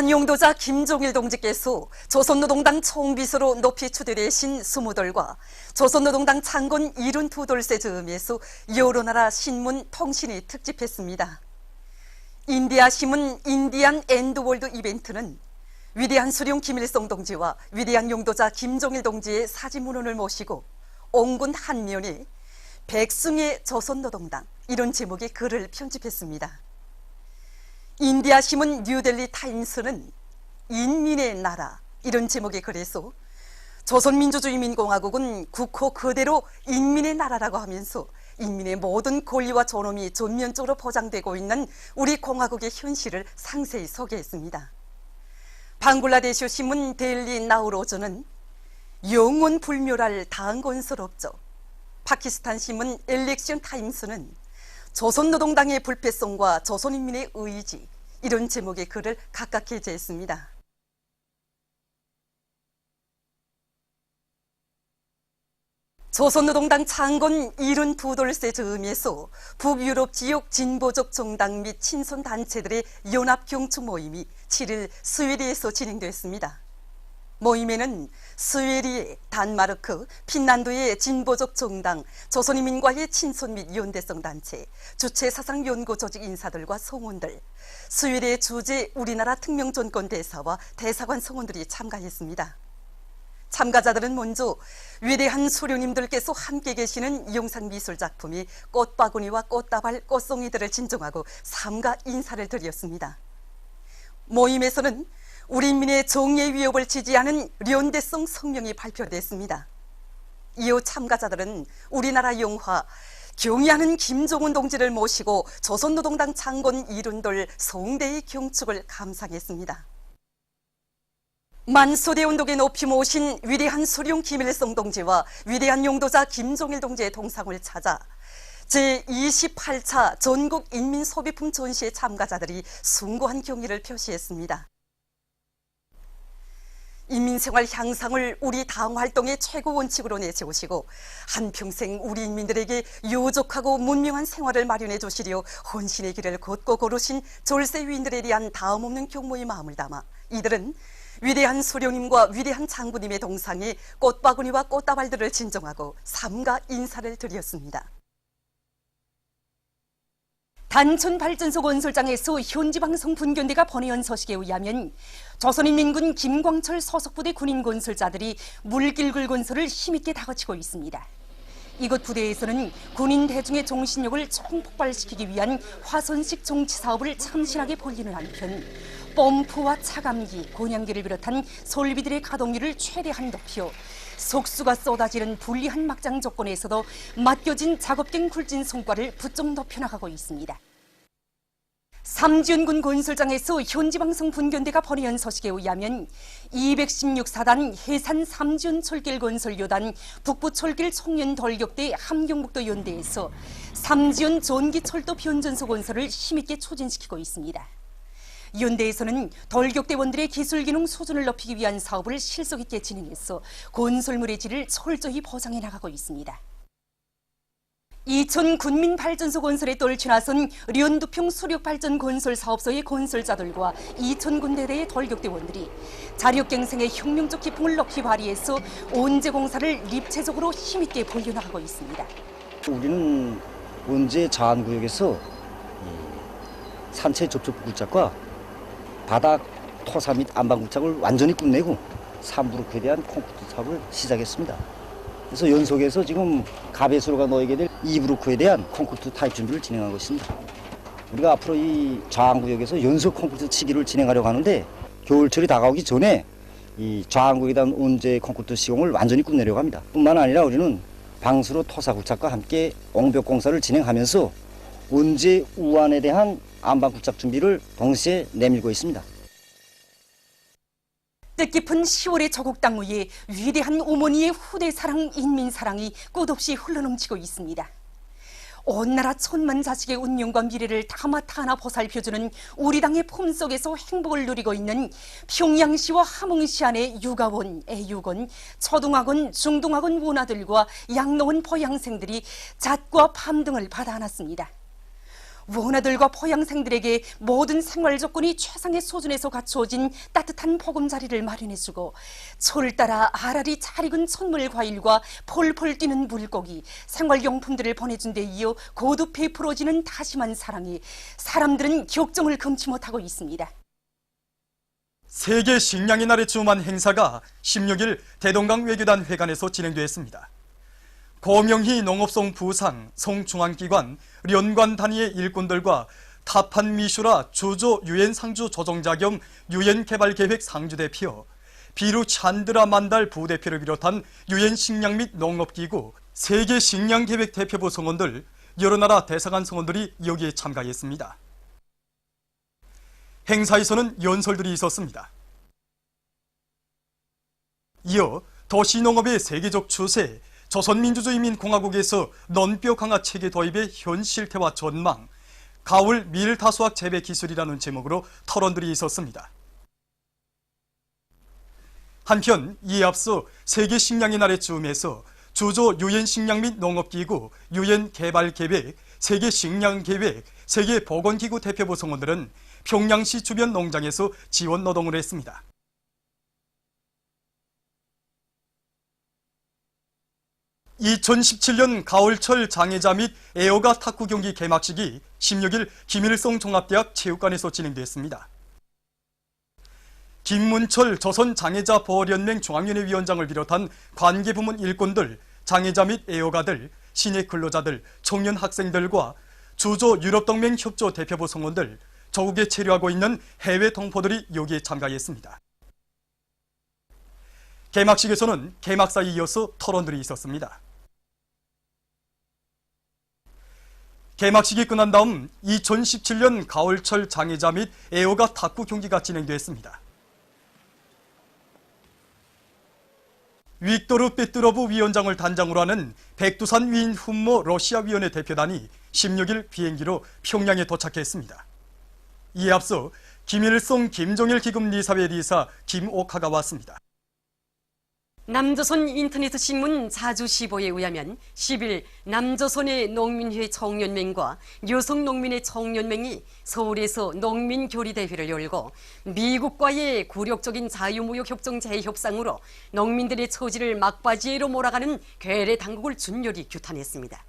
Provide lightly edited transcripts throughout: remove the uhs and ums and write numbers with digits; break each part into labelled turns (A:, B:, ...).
A: 위대한 용도자 김종일 동지께서 조선노동당 총비서로 높이 추대되신 스무돌과 조선노동당 창건 72돌세 즈음에서 여러 나라 신문 통신이 특집했습니다. 인디아 신문 인디안 엔드월드 이벤트는 위대한 수령 김일성 동지와 위대한 용도자 김종일 동지의 사진문헌을 모시고 옹군 한면에 백승의 조선노동당 이런 제목의 글을 편집했습니다. 인디아 신문 뉴델리 타임스는 인민의 나라 이런 제목의 글에서 조선민주주의민공화국은 국호 그대로 인민의 나라라고 하면서 인민의 모든 권리와 존엄이 전면적으로 보장되고 있는 우리 공화국의 현실을 상세히 소개했습니다. 방글라데시 신문 데일리 나우로즈는 영원 불멸할 당건스럽죠. 파키스탄 신문 엘렉션 타임스는 조선노동당의 불패성과 조선인민의 의지 이런 제목의 글을 각각 게재했습니다. 조선노동당 창건 72돌세 즈음에서 북유럽 지역 진보적 정당 및 친선단체들의 연합경축 모임이 7일 스웨덴에서 진행됐습니다. 모임에는 스웨덴, 단마르크, 핀란드의 진보적 정당, 조선인민과의 친선 및 연대성 단체, 주체 사상 연구 조직 인사들과 성원들, 스웨덴 주재 우리나라 특명전권 대사와 대사관 성원들이 참가했습니다. 참가자들은 먼저 위대한 수령님들께서 함께 계시는 영상미술 작품이 꽃바구니와 꽃다발, 꽃송이들을 진정하고 삼가 인사를 드렸습니다. 모임에서는 우리 인민의 정의의 위협을 지지하는 연대성 성명이 발표됐습니다. 이후 참가자들은 우리나라 영화 경의하는 김종은 동지를 모시고 조선노동당 창건 72돌 성대의 경축을 감상했습니다. 만소대 운동에 높이 모신 위대한 수령 김일성 동지와 위대한 용도자 김종일 동지의 동상을 찾아 제28차 전국 인민소비품 전시회 참가자들이 숭고한 경의를 표시했습니다. 인민생활 향상을 우리 당활동의 최고 원칙으로 내세우시고 한평생 우리 인민들에게 요족하고 문명한 생활을 마련해 주시려 헌신의 길을 걷고 걸으신 졸세 위인들에 대한 다음없는 경모의 마음을 담아 이들은 위대한 수령님과 위대한 장군님의 동상에 꽃바구니와 꽃다발들을 진정하고 삼가 인사를 드렸습니다. 단촌발전소 건설장에서 현지방송 분견대가 보내온 소식에 의하면 조선인민군 김광철 소속부대 군인 건설자들이 물길굴 건설을 힘있게 다그치고 있습니다. 이곳 부대에서는 군인 대중의 정신력을 총폭발시키기 위한 화선식 정치 사업을 참신하게 벌이는 한편 펌프와 차감기, 곤양기를 비롯한 설비들의 가동률을 최대한 높여 속수가 쏟아지는 불리한 막장 조건에서도 맡겨진 작업갱 굴진 성과를 부쩍 높여나가고 있습니다. 삼지연군 건설장에서 현지방송 분견대가 보내온 소식에 의하면 216사단 해산 삼지연 철길 건설 요단 북부철길 청년 돌격대 함경북도 연대에서 삼지연 전기철도 변전소 건설을 힘있게 추진시키고 있습니다. 연대에서는 돌격대원들의 기술기능 수준을 높이기 위한 사업을 실속 있게 진행해서 건설물의 질을 철저히 보장해 나가고 있습니다. 이천 군민발전소 건설에 떨쳐나선 련두평 수력발전 건설 사업소의 건설자들과 이천 군대대의 돌격대원들이 자력갱생의 혁명적 기풍을 높이 발휘해서 온제 공사를 입체적으로 힘있게 벌여나가고 있습니다.
B: 우리는 온제 자안구역에서 산체 접촉 굴착과 바닥 토사 및 안방 굴착을 완전히 끝내고 3브루크에 대한 콘크리트 사업을 시작했습니다. 그래서 연속해서 지금 가배수로가 놓이게 될 2브루크에 대한 콘크리트 타입 준비를 진행하고 있습니다. 우리가 앞으로 이 좌안구역에서 연속 콘크리트 치기를 진행하려고 하는데 겨울철이 다가오기 전에 이 좌안구역에 대한 온제 콘크리트 시공을 완전히 끝내려고 합니다. 뿐만 아니라 우리는 방수로 토사 굴착과 함께 옹벽 공사를 진행하면서 온제 우안에 대한 안방 굴착 준비를 동시에 내밀고 있습니다.
A: 뜻깊은 10월의 조국 땅 위에 위대한 어머니의 후대 사랑, 인민 사랑이 끝없이 흘러넘치고 있습니다. 온 나라 천만 자식의 운명과 미래를 다마다 하나 보살펴주는 우리 당의 품속에서 행복을 누리고 있는 평양시와 함흥시 안의 육아원, 애육원, 초등학원, 중등학원 원아들과 양로원 보양생들이 잣과 밤 등을 받아 안았습니다. 원아들과 포양생들에게 모든 생활 조건이 최상의 수준에서 갖추어진 따뜻한 보금자리를 마련해주고 초를 따라 알알이 잘 익은 천물 과일과 폴폴 뛰는 물고기, 생활용품들을 보내준 데 이어 거듭 베풀어지는 다심한 사랑이 사람들은 격정을 금치 못하고 있습니다.
C: 세계 식량의 날에 즈음한 행사가 16일 대동강 외교단 회관에서 진행되었습니다. 고명희 농업성 부상, 송중앙기관, 연관 단위의 일꾼들과 타판 미슈라 주조 유엔 상주 조정자 겸 유엔 개발계획 상주 대표, 비루 찬드라 만달 부대표를 비롯한 유엔 식량 및 농업기구, 세계 식량계획 대표부 성원들, 여러 나라 대사관 성원들이 여기에 참가했습니다. 행사에서는 연설들이 있었습니다. 이어 도시농업의 세계적 추세, 조선민주주의인민공화국에서 넌뼈 강화 체계 도입의 현 실태와 전망, 가을 밀다수학 재배 기술이라는 제목으로 토론들이 있었습니다. 한편 이에 앞서 세계 식량의 날의 즈음에서 주조 유엔 식량 및 농업기구, 유엔 개발계획, 세계 식량계획, 세계보건기구 대표부 성원들은 평양시 주변 농장에서 지원 노동을 했습니다. (2017년) 가을철 장애자 및 애호가 탁구 경기 개막식이 16일 김일성 종합대학 체육관에서 진행됐습니다. 김문철 조선장애자보호연맹 중앙위원회 위원장을 비롯한 관계부문 일꾼들, 장애자 및 애호가들, 시내 근로자들, 청년 학생들과 주조 유럽동맹 협조 대표부 성원들, 조국에 체류하고 있는 해외 동포들이 여기에 참가했습니다. 개막식에서는 개막사에 이어서 토론들이 있었습니다. 개막식이 끝난 다음 2017년 가을철 장애자 및 애호가 탁구 경기가 진행됐습니다. 빅토르 빼뚜로브 위원장을 단장으로 하는 백두산 위인 훈모 러시아위원회 대표단이 16일 비행기로 평양에 도착했습니다. 이에 앞서 김일성 김정일 기금 리사회 리사 김옥하가 왔습니다.
D: 남조선 인터넷 신문 자주시보에 의하면 10일 남조선의 농민회 총연맹과 여성농민의 총연맹이 서울에서 농민교리대회를 열고 미국과의 굴욕적인 자유무역협정 재협상으로 농민들의 처지를 막바지로 몰아가는 괴뢰 당국을 준열히 규탄했습니다.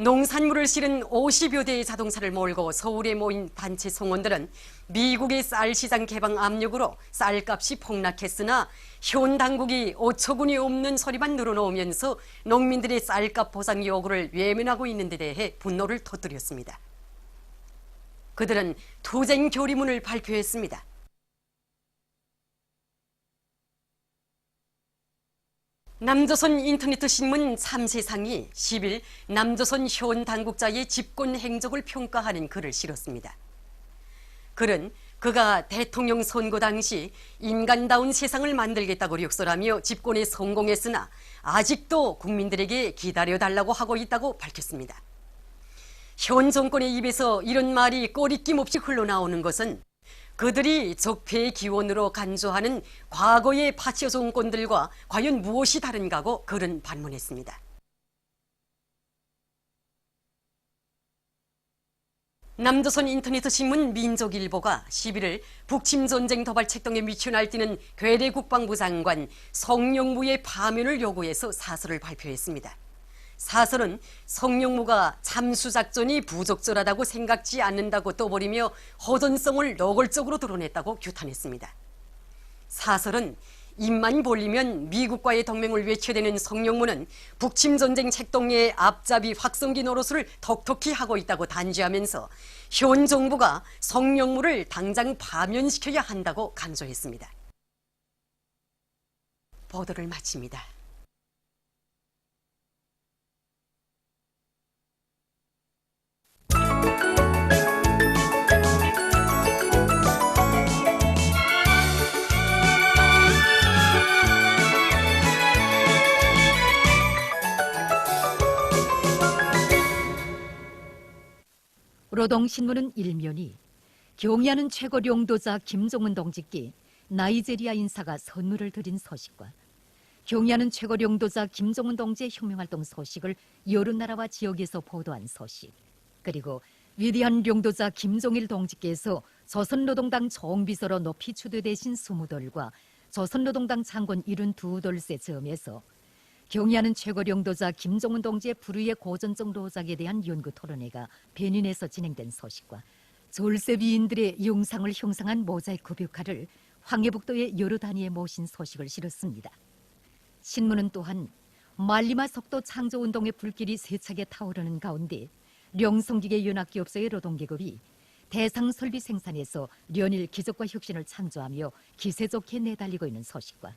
D: 농산물을 실은 50여 대의 자동차를 몰고 서울에 모인 단체 성원들은 미국의 쌀 시장 개방 압력으로 쌀값이 폭락했으나 현 당국이 어처구니 없는 소리만 늘어놓으면서 농민들의 쌀값 보상 요구를 외면하고 있는 데 대해 분노를 터뜨렸습니다. 그들은 투쟁 결의문을 발표했습니다. 남조선 인터넷 신문 참세상이 10일 남조선 현 당국자의 집권 행적을 평가하는 글을 실었습니다. 글은 그가 대통령 선거 당시 인간다운 세상을 만들겠다고 역설하며 집권에 성공했으나 아직도 국민들에게 기다려달라고 하고 있다고 밝혔습니다. 현 정권의 입에서 이런 말이 꺼리낌 없이 흘러나오는 것은 그들이 적폐의 기원으로 간주하는 과거의 파치어 정권들과 과연 무엇이 다른가고 글은 반문했습니다. 남조선 인터넷 신문 민족일보가 11일 북침전쟁 도발 책동에 미쳐 날뛰는 괴뢰 국방부 장관 성영무의 파면을 요구해서 사설을 발표했습니다. 사설은 성영무가 참수작전이 부적절하다고 생각지 않는다고 떠버리며 허전성을 노골적으로 드러냈다고 규탄했습니다. 사설은 입만 벌리면 미국과의 동맹을 외쳐대는 성영무는 북침전쟁 책동의 앞잡이 확성기 노릇을 톡톡히 하고 있다고 단죄하면서 현 정부가 성영무를 당장 파면시켜야 한다고 강조했습니다. 보도를 마칩니다.
E: 노동신문은 일면이 경의하는 최고領도자 김정은 동지께 나이제리아 인사가 선물을 드린 소식과 경의하는 최고領도자 김정은 동지의 혁명활동 소식을 여러 나라와 지역에서 보도한 소식, 그리고 위대한 용도자 김종일 동지께서 조선노동당 총비서로 높이 추대되신 스무돌과 조선노동당 창건 72돌세 즈음에서 경의하는 최고 용도자 김종은 동지의 불의의 고전적 로작에 대한 연구 토론회가 베닌에서 진행된 소식과 졸세비인들의 영상을 형상한 모자이크 벽화를 황해북도의 여러 단위에 모신 소식을 실었습니다. 신문은 또한 말리마 석도 창조운동의 불길이 세차게 타오르는 가운데 령성기계 연합기업소의 노동계급이 대상 설비 생산에서 연일 기적과 혁신을 창조하며 기세 좋게 내달리고 있는 소식과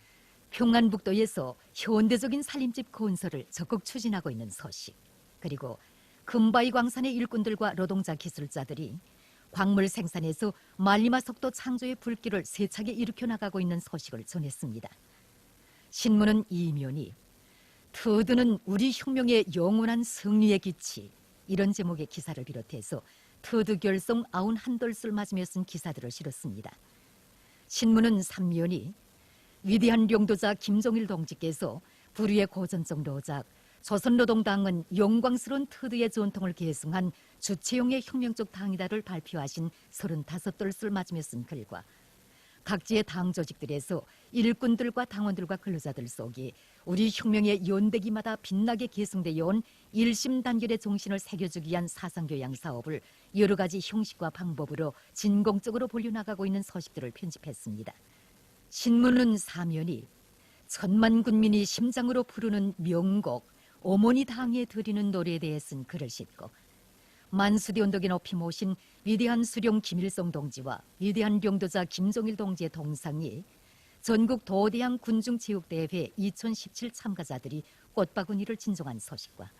E: 평안북도에서 현대적인 살림집 건설을 적극 추진하고 있는 소식, 그리고 금바위 광산의 일꾼들과 노동자 기술자들이 광물 생산에서 말리마 석도 창조의 불길을 세차게 일으켜 나가고 있는 소식을 전했습니다. 신문은 이면이 터드는 우리 혁명의 영원한 승리의 기치, 이런 제목의 기사를 비롯해서 터드 결성 91돌을 맞으며 쓴 기사들을 실었습니다. 신문은 3면이 위대한 용도자 김종일 동지께서 불의의 고전적 로작, 조선노동당은 영광스러운 터드의 전통을 계승한 주체용의 혁명적 당이다를 발표하신 35돌을 맞으며 쓴 글과 각지의 당 조직들에서 일꾼들과 당원들과 근로자들 속에 우리 혁명의 연대기마다 빛나게 계승되어 온 일심 단결의 정신을 새겨주기 위한 사상교양 사업을 여러 가지 형식과 방법으로 진공적으로 벌려나가고 있는 소식들을 편집했습니다. 신문은 사면이 천만 군민이 심장으로 부르는 명곡 어머니 당에 드리는 노래에 대해 쓴 글을 싣고 만수대 언덕에 높이 모신 위대한 수령 김일성 동지와 위대한 용도자 김종일 동지의 동상이 전국 도대항 군중체육대회 2017 참가자들이 꽃바구니를 진송한 소식과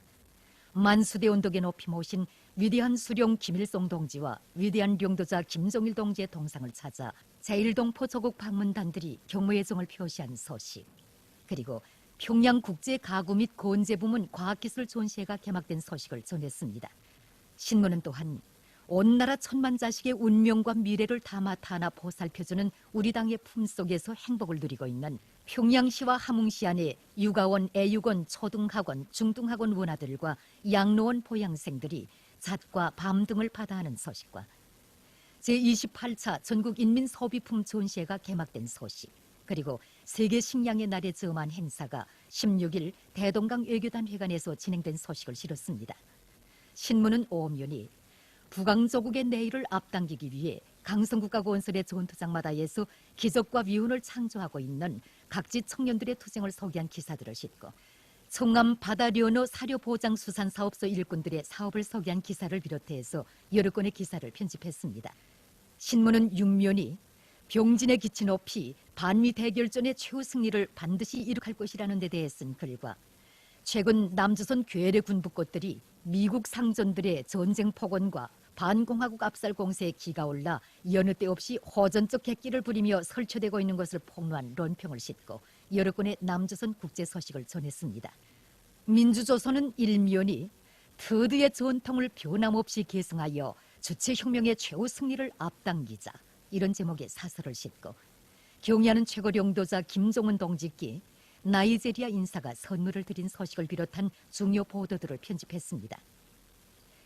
E: 만수대 언덕에 높이 모신 위대한 수령 김일성 동지와 위대한 용도자 김종일 동지의 동상을 찾아 제1동포 조국 방문단들이 경무애정을 표시한 소식, 그리고 평양국제가구 및 건재부문 과학기술 전시회가 개막된 소식을 전했습니다. 신문은 또한 온 나라 천만 자식의 운명과 미래를 담아 타나 보살펴주는 우리 당의 품속에서 행복을 누리고 있는 평양시와 함흥시 안에 육아원, 애육원, 초등학원, 중등학원 원아들과 양로원 보양생들이 잣과 밤 등을 받아하는 소식과 제28차 전국인민소비품 전시회가 개막된 소식, 그리고 세계 식량의 날에 즈음한 행사가 16일 대동강 외교단 회관에서 진행된 소식을 실었습니다. 신문은 오면이 북왕조국의 내일을 앞당기기 위해 강성국가 건설의 전투장마다에서 기적과 위훈을 창조하고 있는 각지 청년들의 투쟁을 소개한 기사들을 싣고 청암 바다련어 사료보장수산사업소 일꾼들의 사업을 소개한 기사를 비롯해서 여러 건의 기사를 편집했습니다. 신문은 6면이 병진의 기치 높이 반미 대결전의 최후 승리를 반드시 이룩할 것이라는 데 대해 쓴 글과 최근 남조선 괴뢰 군부꽃들이 미국 상전들의 전쟁 폭언과 반공화국 압살 공세에 기가 올라 여느 때 없이 호전적 객기를 부리며 설치되고 있는 것을 폭로한論평을 싣고 여러 건의 남조선 국제 소식을 전했습니다. 민주조선은 일면이 터드의 전통을 변함없이 계승하여 주체혁명의 최후 승리를 앞당기자, 이런 제목의 사설을 싣고 경의하는 최고 용도자 김종은 동지께 나이제리아 인사가 선물을 드린 소식을 비롯한 중요 보도들을 편집했습니다.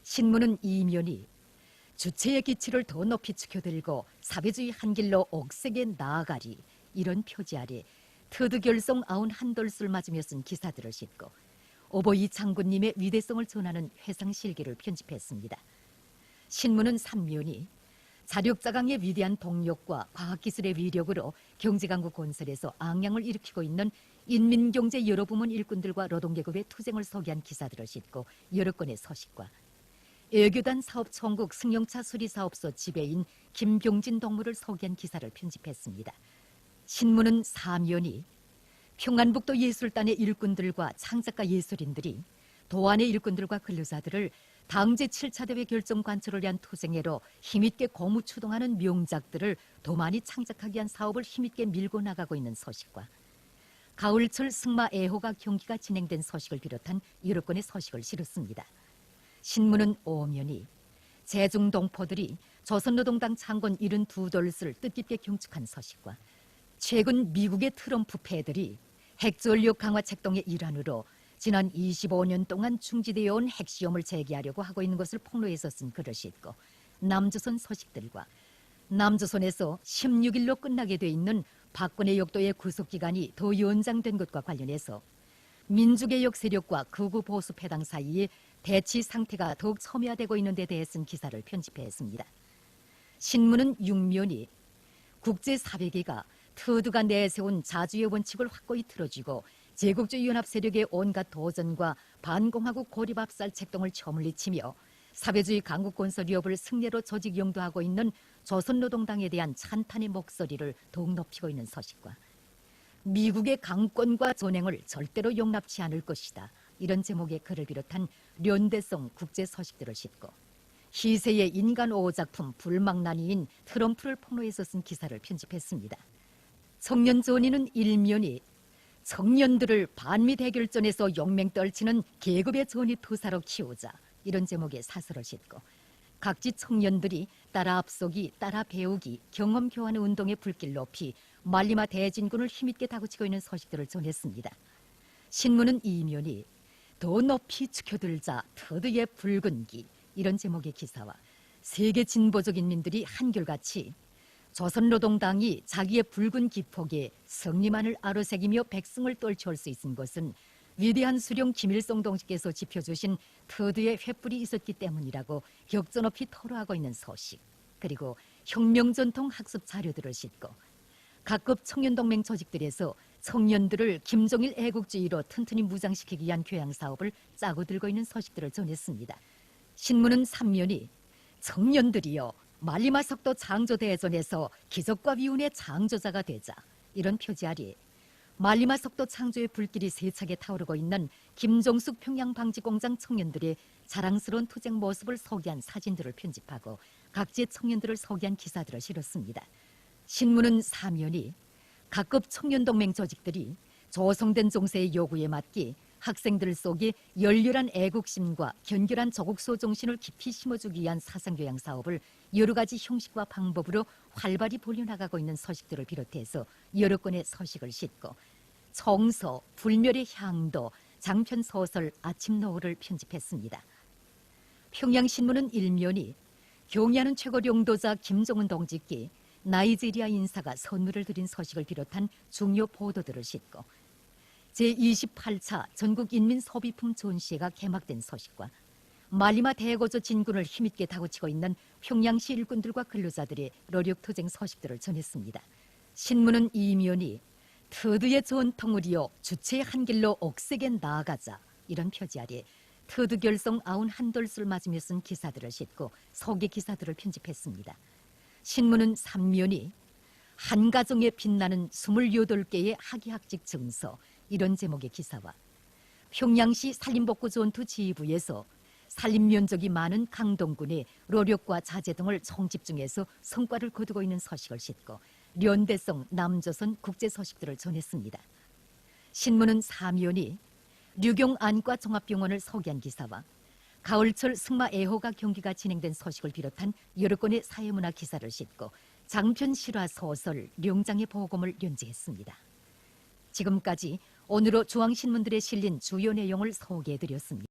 E: 신문은 이면이 주체의 기치를 더 높이 지켜들고 사회주의 한 길로 억세게 나아가리, 이런 표지 아래 터드 결성 91돌을 맞으며 쓴 기사들을 싣고 오보이 장군님의 위대성을 전하는 회상 실기를 편집했습니다. 신문은 3면이 자력자강의 위대한 동력과 과학기술의 위력으로 경제강국 건설에서 앙양을 일으키고 있는 인민경제 여러 부문 일꾼들과 노동계급의 투쟁을 소개한 기사들을 싣고 여러 건의 소식과 외교단 사업총국 승용차 수리사업소 지배인 김병진 동무를 소개한 기사를 편집했습니다. 신문은 3면이 평안북도 예술단의 일꾼들과 창작가 예술인들이 도안의 일꾼들과 근로자들을 당 제7차 대회 결정 관철을 위한 투쟁회로 힘있게 고무추동하는 명작들을 더 많이 창작하기 위한 사업을 힘있게 밀고 나가고 있는 소식과 가을철 승마 애호가 경기가 진행된 소식을 비롯한 여러 건의 소식을 실었습니다. 신문은 오면이 제중동포들이 조선노동당 창건 72돌을 뜻깊게 경축한 소식과 최근 미국의 트럼프 패들이 핵전력 강화 책동의 일환으로 지난 25년 동안 중지되어 온 핵시험을 재개하려고 하고 있는 것을 폭로해서 쓴 글을 싣고 남조선 서식들과 남조선에서 16일로 끝나게 돼 있는 박근혜 역도의 구속기간이 더 연장된 것과 관련해서 민주개혁 세력과 극우 보수 패당 사이에 대치 상태가 더욱 첨예화되고 있는 데 대해 쓴 기사를 편집했습니다. 신문은 6면이 국제사회계가 트루드가 내세운 자주의 원칙을 확고히 틀어쥐고 제국주의 연합 세력의 온갖 도전과 반공화국 고립압살 책동을 저물리치며 사회주의 강국 건설 위협을 승례로 조직 영도하고 있는 조선노동당에 대한 찬탄의 목소리를 더욱 높이고 있는 서식과 미국의 강권과 전횡을 절대로 용납치 않을 것이다. 이런 제목의 글을 비롯한 연대성 국제 서식들을 싣고 희세의 인간 오호 작품 불망난이인 트럼프를 폭로해서 쓴 기사를 편집했습니다. 청년 전의는 일면이 청년들을 반미 대결전에서 용맹 떨치는 계급의 전의 투사로 키우자. 이런 제목의 사설을 싣고 각지 청년들이 따라 앞서기, 따라 배우기, 경험 교환의 운동에 불길 높이 말리마 대진군을 힘있게 다그치고 있는 소식들을 전했습니다. 신문은 이면이 더 높이 지켜들자 터드의 붉은 기 이런 제목의 기사와 세계 진보적 인민들이 한결같이 조선노동당이 자기의 붉은 기폭에 성리만을 아로새기며 백승을 떨쳐올 수 있은 것은 위대한 수령 김일성 동지께서 짚어주신 터드의 횃불이 있었기 때문이라고 격전 높이 토로하고 있는 소식, 그리고 혁명전통 학습 자료들을 싣고 각급 청년동맹 조직들에서 청년들을 김정일 애국주의로 튼튼히 무장시키기 위한 교양 사업을 짜고 들고 있는 소식들을 전했습니다. 신문은 3면이 청년들이여 말리마석도 창조대전에서 기적과 위운의 창조자가 되자 이런 표지 아래 말리마석도 창조의 불길이 세차게 타오르고 있는 김종숙 평양방지공장 청년들의 자랑스러운 투쟁 모습을 소개한 사진들을 편집하고 각지의 청년들을 소개한 기사들을 실었습니다. 신문은 4면이 각급 청년동맹 조직들이 조성된 정세의 요구에 맞게 학생들 속에 열렬한 애국심과 견결한 조국소 정신을 깊이 심어주기 위한 사상교양 사업을 여러 가지 형식과 방법으로 활발히 벌여나가고 있는 소식들을 비롯해서 여러 건의 소식을 싣고 청서, 불멸의 향도, 장편소설 아침 노을을 편집했습니다. 평양신문은 일면이 경의하는 최고領도자 김정은 동지께 나이지리아 인사가 선물을 드린 소식을 비롯한 중요 보도들을 싣고 제28차 전국인민소비품 전시회가 개막된 소식과 말리마 대거조 진군을 힘있게 다그치고 있는 평양시 일꾼들과 근로자들의 노력투쟁 소식들을 전했습니다. 신문은 이면이 터드의 전통을 이어 주체의 한 길로 억세게 나아가자 이런 표지 아래 터드 결성 91돌수를 맞으며 쓴 기사들을 싣고 소개 기사들을 편집했습니다. 신문은 3면이 한 가정에 빛나는 28개의 학위학직 증서 이런 제목의 기사와 평양시 산림복구 전투 지휘부에서 산림 면적이 많은 강동군의 노력과 자재 등을 총집중해서 성과를 거두고 있는 소식을 싣고 연대성 남조선 국제 소식들을 전했습니다. 신문은 4면이 류경 안과 종합병원을 소개한 기사와 가을철 승마 애호가 경기가 진행된 소식을 비롯한 여러 건의 사회문화 기사를 싣고 장편 실화 소설 룡장의 보검을 연재했습니다. 지금까지 오늘로 중앙신문들에 실린 주요 내용을 소개해드렸습니다.